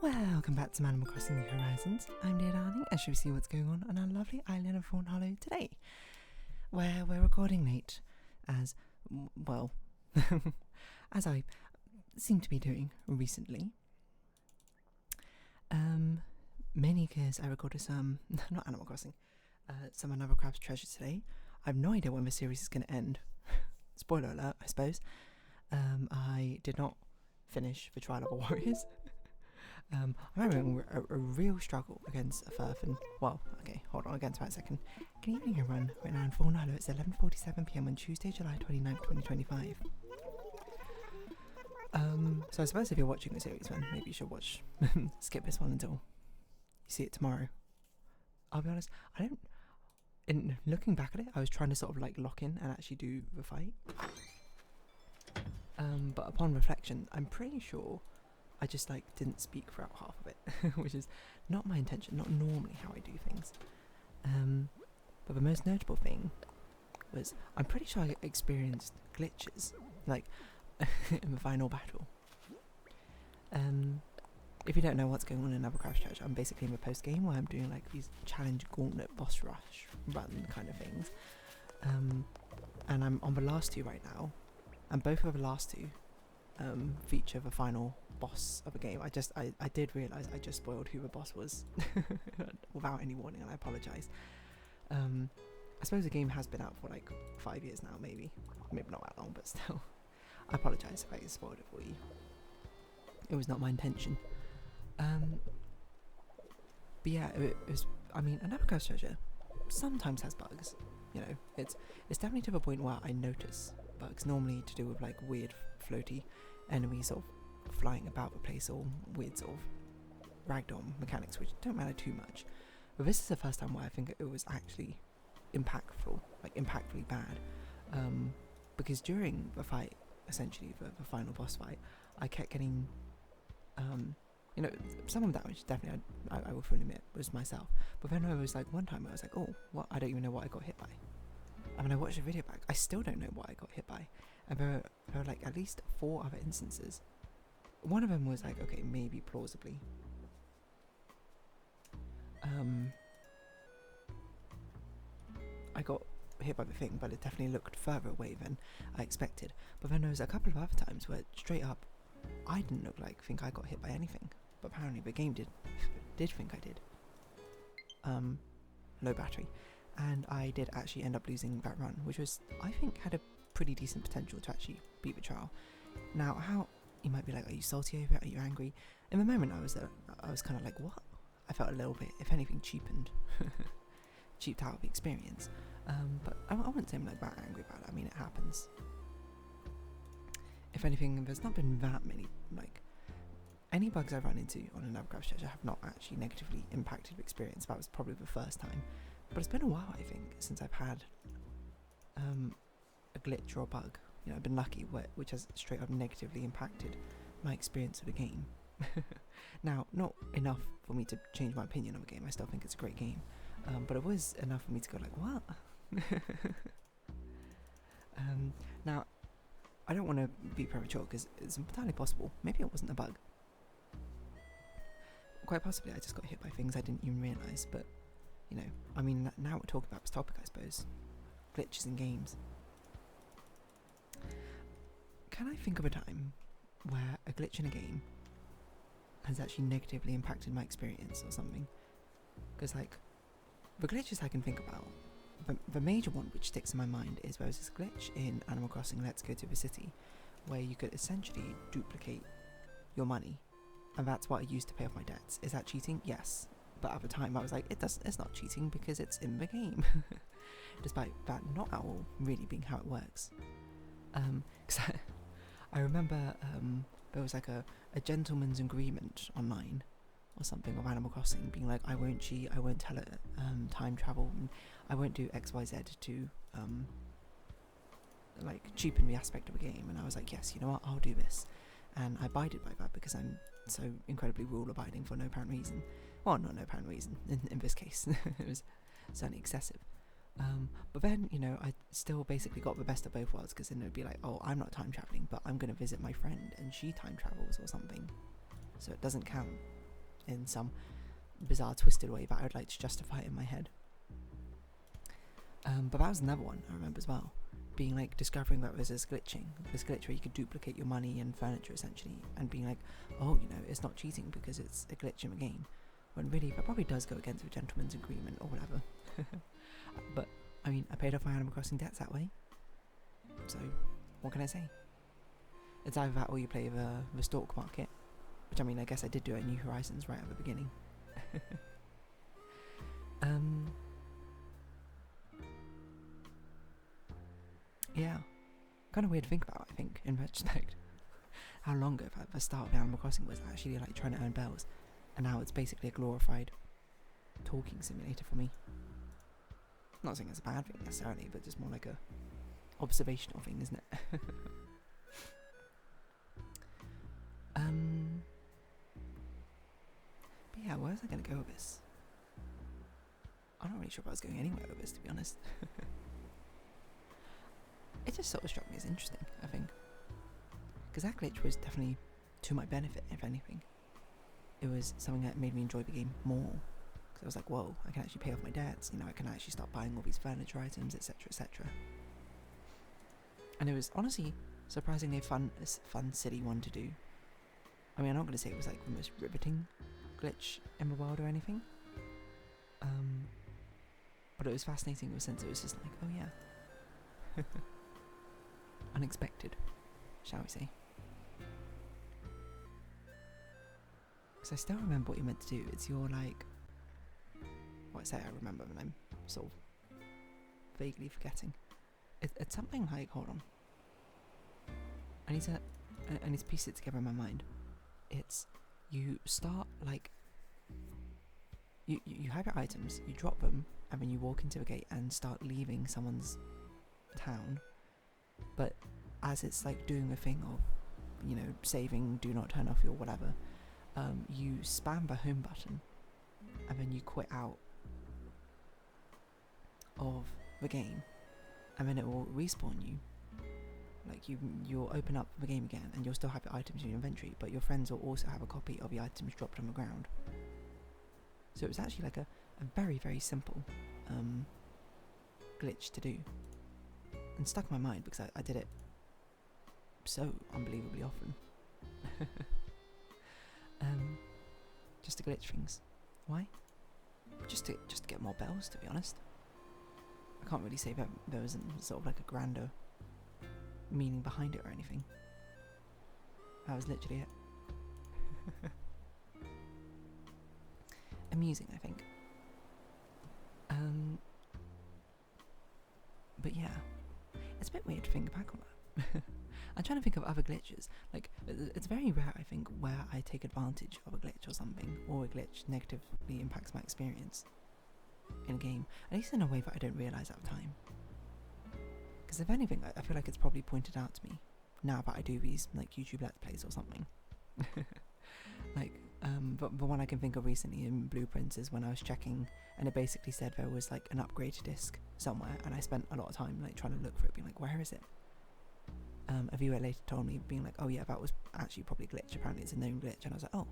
Welcome back to Animal Crossing New Horizons. I'm dear darling, and shall we see what's going on our lovely island of Fawnhallow today? Where we're recording late, as, well, as I seem to be doing recently. Mainly because I recorded some, not Animal Crossing, some Another Crab's Treasure today. I have no idea when the series is going to end. Spoiler alert, I suppose. I did not finish the Trial of the Warriors. I'm having a real struggle against a Furf and, well, okay, hold on, against about a second. Good evening everyone, right now in Fawnhallow, it's 11:47 PM on Tuesday, July 29th, 2025. So I suppose if you're watching the series, then maybe you should watch, skip this one until you see it tomorrow. I'll be honest, in looking back at it, I was trying to sort of like lock in and actually do the fight. But upon reflection, I'm pretty sure I just like didn't speak throughout half of it, which is not my intention, not normally how I do things. But the most notable thing was I'm pretty sure I experienced glitches, like in the final battle. If you don't know what's going on in Another Crab's Treasure, I'm basically in the post game where I'm doing like these challenge gauntlet boss rush run kind of things. And I'm on the last two right now, and both of the last two feature the final boss of a game. I did realise I just spoiled who the boss was without any warning, and I apologise. I suppose the game has been out for like 5 years now, maybe not that long, but still. I apologise if I spoiled it for you. It was not my intention. But yeah, it was. I mean, Another Crab's Treasure sometimes has bugs. You know, it's definitely to the point where I notice bugs, normally to do with like weird floaty enemies sort of flying about the place, or weird sort of ragdoll mechanics which don't matter too much. But this is the first time where I think it was actually impactful, like impactfully bad, because during the fight, essentially the final boss fight, I kept getting you know, some of the damage definitely I will fully admit was myself, but then I was like, one time I was like, oh, what, I don't even know what I got hit by. And when I watched the video back, I still don't know what I got hit by. And there were like at least 4 other instances. One of them was like, okay, maybe plausibly. I got hit by the thing, but it definitely looked further away than I expected. But then there was a couple of other times where straight up, I didn't think I got hit by anything. But apparently the game did think I did. Low battery. And I did actually end up losing that run, which was, I think, had a pretty decent potential to actually beat the trial. Now, how you might be like, are you salty over it? Are you angry? In the moment, I was kind of like, what? I felt a little bit, if anything, cheaped out of the experience. But I wouldn't say I'm like that angry about it. I mean, it happens. If anything, there's not been that many, like, any bugs I've run into on Another Crab's Treasure have not actually negatively impacted the experience. That was probably the first time. But it's been a while, I think, since I've had a glitch or a bug. You know, I've been lucky, which has straight up negatively impacted my experience of the game. Now, not enough for me to change my opinion on the game. I still think it's a great game. But it was enough for me to go like, what? Now, I don't want to be premature because it's entirely possible. Maybe it wasn't a bug. Quite possibly I just got hit by things I didn't even realise, but you know, I mean, now we're talking about this topic, I suppose. Glitches in games. Can I think of a time where a glitch in a game has actually negatively impacted my experience or something? Because, like, the glitches I can think about, the major one which sticks in my mind is there was this glitch in Animal Crossing Let's Go to the City where you could essentially duplicate your money, and that's what I used to pay off my debts. Is that cheating? Yes. But at the time I was like, it's not cheating because it's in the game. Despite that not at all really being how it works. Cause I remember there was like a gentleman's agreement online or something of Animal Crossing being like, I won't cheat, I won't tell it time travel, and I won't do XYZ to like cheapen the aspect of a game. And I was like, yes, you know what, I'll do this. And I abided by that because I'm so incredibly rule abiding for no apparent reason. Well, not no apparent reason in this case. It was certainly excessive. But then, you know, I still basically got the best of both worlds, because then it would be like, oh, I'm not time traveling, but I'm going to visit my friend and she time travels or something. So it doesn't count. in some bizarre twisted way that I would like to justify in my head. But that was another one I remember as well, being like discovering that there's this glitch where you could duplicate your money and furniture essentially, and being like, oh, you know, it's not cheating because it's a glitch in the game, when really that probably does go against the gentleman's agreement or whatever. But I mean, I paid off my Animal Crossing debts that way, so what can I say? It's either that or you play the stock market, which I mean, I guess I did do at New Horizons right at the beginning. Yeah, kind of weird to think about, I think, in retrospect. How long ago at the start of Animal Crossing was actually like trying to earn bells, and now it's basically a glorified talking simulator for me. Not saying it's a bad thing necessarily, but just more like a observational thing, isn't it? But yeah, where was I going to go with this? I'm not really sure if I was going anywhere with this, to be honest. It just sort of struck me as interesting, I think. Because that glitch was definitely to my benefit, if anything. It was something that made me enjoy the game more. Because I was like, whoa, I can actually pay off my debts, you know, I can actually start buying all these furniture items, etc, etc. And it was honestly surprisingly fun, silly one to do. I mean, I'm not going to say it was like the most riveting glitch in the world or anything. But it was fascinating in the sense it was just like, oh yeah. Unexpected, shall we say. Because I still remember what you're meant to do. It's your like, what I say I remember and I'm sort of vaguely forgetting. It's something like, hold on. I need to piece it together in my mind. It's, you start like, you have your items, you drop them, and then you walk into a gate and start leaving someone's town. But as it's like doing the thing of, you know, saving, do not turn off your whatever, you spam the home button and then you quit out of the game, and then it will respawn you. Like you'll open up the game again and you'll still have your items in your inventory, but your friends will also have a copy of the items dropped on the ground. So it was actually like a very, very simple glitch to do, and stuck in my mind because I did it so unbelievably often. Just to glitch things. Why? Just to get more bells, to be honest. I can't really say that there was sort of like a grander meaning behind it or anything. That was literally it. Amusing, I think. But yeah, it's a bit weird to think back on that. I'm trying to think of other glitches. Like, it's very rare, I think, where I take advantage of a glitch or something, or a glitch negatively impacts my experience in a game, at least in a way that I don't realise at the time. Because if anything, I feel like it's probably pointed out to me now that I do these like YouTube Let's Plays or something. Like, but the one I can think of recently in Blueprints is when I was checking, and it basically said there was like an upgrade disc somewhere, and I spent a lot of time like trying to look for it, being like, where is it? A viewer later told me, being like, oh yeah, that was actually probably a glitch, apparently it's a known glitch, and I was like, oh,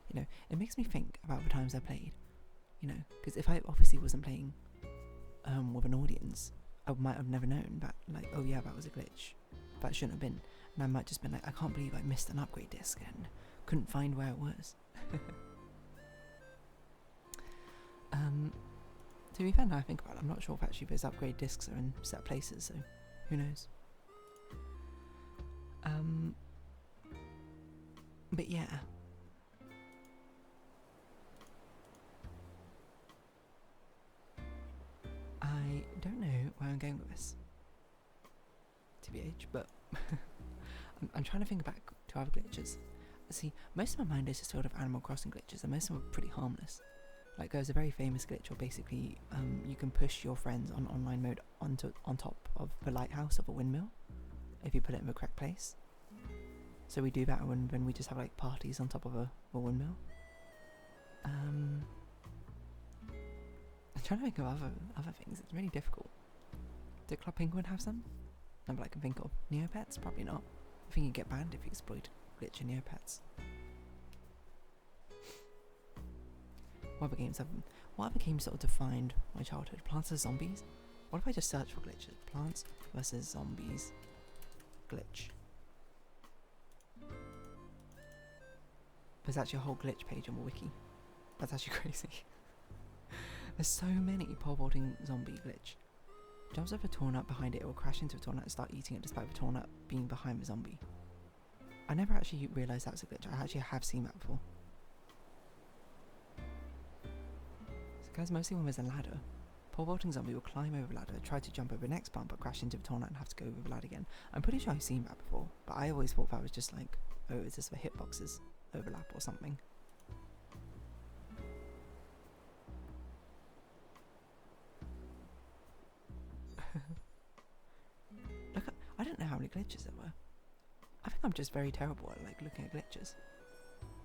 you know, it makes me think about the times I played, you know, because if I obviously wasn't playing with an audience, I might have never known that, like, oh yeah, that was a glitch, that shouldn't have been, and I might just been like, I can't believe I missed an upgrade disc and couldn't find where it was. To be fair, now I think about it, I'm not sure if actually those upgrade discs are in set places, so who knows. But yeah. I don't know where I'm going with this, TBH, but I'm trying to think back to other glitches. See, most of my mind is just sort of Animal Crossing glitches, and most of them are pretty harmless. Like, there's a very famous glitch where basically you can push your friends on online mode on top of the lighthouse of a windmill if you put it in the correct place. So we do that when we just have like parties on top of a windmill. I'm trying to think of other things. It's really difficult. Did Club Penguin have some? None that I can think of. Neopets? Probably not. I think you get banned if you exploit glitch in Neopets. What other games sort of defined my childhood? Plants vs Zombies? What if I just search for glitches? Plants vs Zombies glitch. There's actually a whole glitch page on the wiki. That's actually crazy. There's so many pole vaulting zombie glitch. Jumps over a torn nut behind it, it will crash into a torn nut and start eating it despite the torn nut being behind the zombie. I never actually realised that was a glitch. I actually have seen that before. So guys, mostly when there's a ladder, pole vaulting zombie will climb over the ladder, try to jump over the next bump but crash into the torn nut and have to go over the ladder again. I'm pretty sure I've seen that before, but I always thought that was just like, oh, is this the hitboxes overlap or something? Look, I don't know how many glitches there were. I think I'm just very terrible at like looking at glitches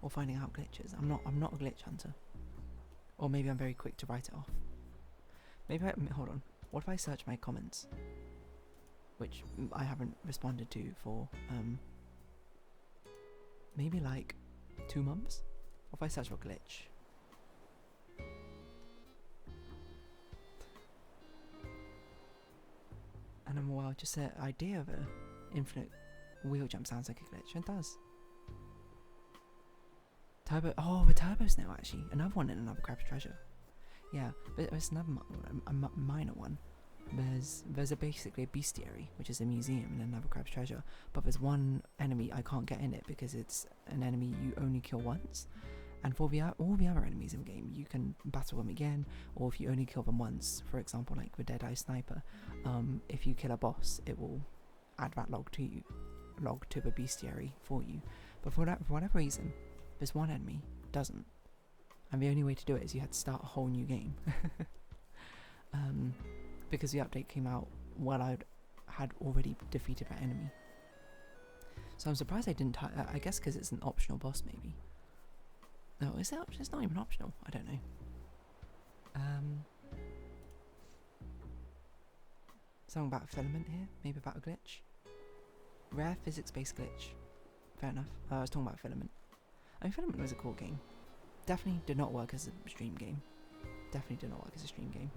or finding out glitches. I'm not a glitch hunter. Or maybe I'm very quick to write it off. Maybe hold on. What if I search my comments, which I haven't responded to for maybe like 2 months? What if I search for glitch? And then, well, just the idea of an infinite wheel jump sounds like a glitch. It does. Turbo. Oh, the turbos now, actually. Another one in another Crab's Treasure. Yeah, but there's another minor one. There's basically a bestiary, which is a museum in another Crab's Treasure. But there's one enemy I can't get in it because it's an enemy you only kill once. And for all the other enemies in the game, you can battle them again, or if you only kill them once, for example, like the Deadeye Sniper, if you kill a boss, it will add that log to the bestiary for you. But for whatever reason, this one enemy doesn't. And the only way to do it is you had to start a whole new game. Because the update came out while I had already defeated that enemy. So I'm surprised I didn't, I guess because it's an optional boss maybe. No, is that? It's not even optional. I don't know. Something about a filament here. Maybe about a glitch. Rare physics-based glitch. Fair enough. I was talking about filament. I mean, filament was a cool game. Definitely did not work as a stream game. Definitely did not work as a stream game.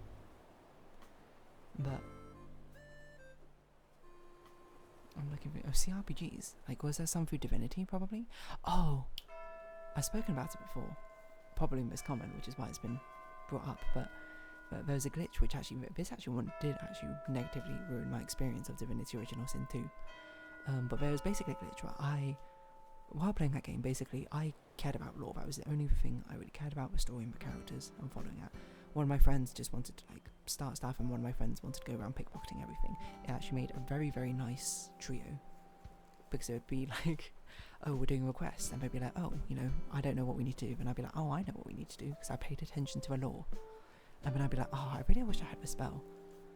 But I'm looking for CRPGs. Like, was there some through Divinity? Probably. Oh. I've spoken about it before, probably most common, which is why it's been brought up, but there was a glitch which this one did actually negatively ruin my experience of Divinity Original Sin 2. But there was basically a glitch where while playing that game, basically I cared about lore. That was the only thing I really cared about, the story and the characters and following that. One of my friends just wanted to like start stuff, and one of my friends wanted to go around pickpocketing everything. It actually made a very, very nice trio, because it would be like, oh, we're doing a request, and they'd be like, oh, you know, I don't know what we need to do, and I'd be like, oh, I know what we need to do, because I paid attention to the lore. And then I'd be like, oh, I really wish I had the spell.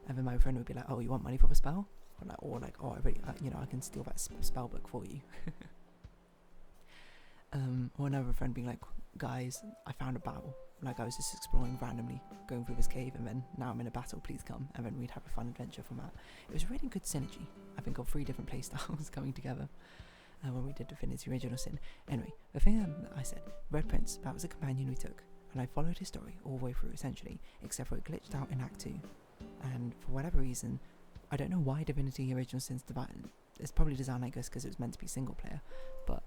And then my friend would be like, oh, you want money for the spell? Or like, oh, I really, you know, I can steal that spell book for you. Or another friend being like, guys, I found a battle. Like, I was just exploring randomly, going through this cave, and then now I'm in a battle, please come. And then we'd have a fun adventure from that. It was really good synergy, I think, of 3 different playstyles coming together. When we did Divinity Original Sin. Anyway, the thing that I said, Red Prince, that was a companion we took, and I followed his story all the way through, essentially, except for it glitched out in Act 2. And for whatever reason, I don't know why Divinity Original Sin's divided. It's probably designed, I guess, because it was meant to be single player, but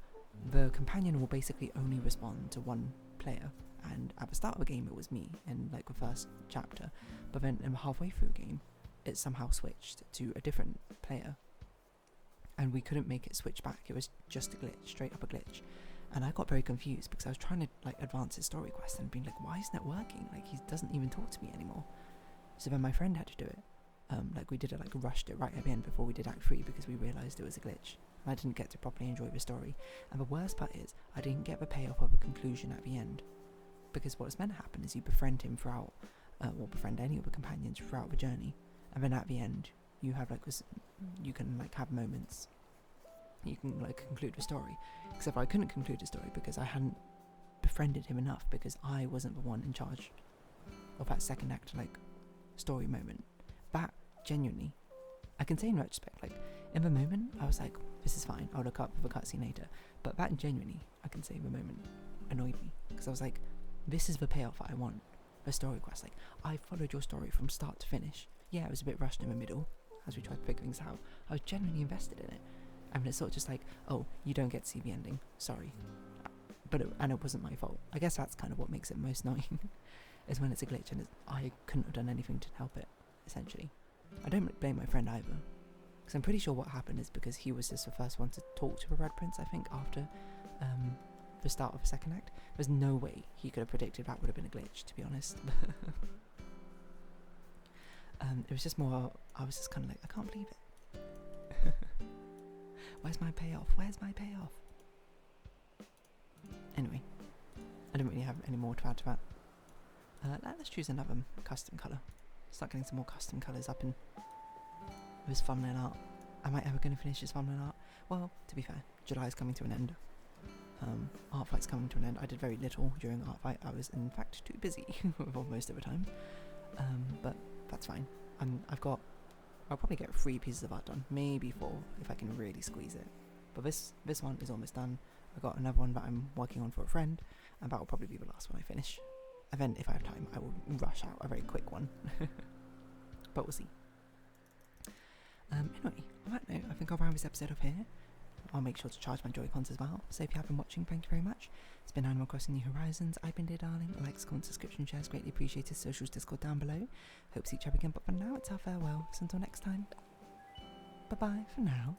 the companion will basically only respond to one player. And at the start of the game, it was me in like the first chapter, but then halfway through the game, it somehow switched to a different player. And we couldn't make it switch back. It was just a glitch, straight up a glitch. And I got very confused because I was trying to like advance his story quest and being like, why isn't it working? Like, he doesn't even talk to me anymore. So then my friend had to do it. Like, we did it, like rushed it right at the end before we did Act 3 because we realised it was a glitch. And I didn't get to properly enjoy the story. And the worst part is, I didn't get the payoff of a conclusion at the end. Because what's meant to happen is you befriend him throughout, or befriend any of the companions throughout the journey. And then at the end, you have like this, you can like have moments, you can like conclude the story. Except I couldn't conclude the story because I hadn't befriended him enough, because I wasn't the one in charge of that second act like story moment. That genuinely, I can say in retrospect, like in the moment I was like, this is fine, I'll look up the cutscene later. But that genuinely, I can say in the moment, annoyed me, because I was like, this is the payoff I want. A story quest. Like, I followed your story from start to finish. Yeah, it was a bit rushed in the middle as we tried to figure things out. I was genuinely invested in it. And it's sort of just like, oh, you don't get to see the ending. Sorry. And it wasn't my fault. I guess that's kind of what makes it most annoying, is when it's a glitch and I couldn't have done anything to help it, essentially. I don't blame my friend either, because I'm pretty sure what happened is because he was just the first one to talk to the Red Prince, I think, after the start of the second act. There's no way he could have predicted that would have been a glitch, to be honest. It was just more, I was just kind of like, I can't believe it. Where's my payoff? Where's my payoff? Anyway, I don't really have any more to add to that. Let's choose another custom colour. Start getting some more custom colours up in this thumbnail art. Am I ever going to finish this thumbnail art? Well, to be fair, July is coming to an end. Art Fight's coming to an end. I did very little during Art Fight. I was in fact too busy for most of the time. But that's fine. I'll probably get 3 pieces of art done, maybe 4 if I can really squeeze it. But this one is almost done. I've got another one that I'm working on for a friend, and that will probably be the last one I finish. And then if I have time, I will rush out a very quick one. But we'll see. Anyway, on that note, I think I'll round this episode up here. I'll make sure to charge my Joy-Cons as well. So if you have been watching, thank you very much. It's been Animal Crossing New Horizons. I've been Dear Darling. Likes, comments, subscription, shares, greatly appreciated. Socials, Discord down below. Hope to see each other again, but for now, it's our farewell. So until next time, bye-bye for now.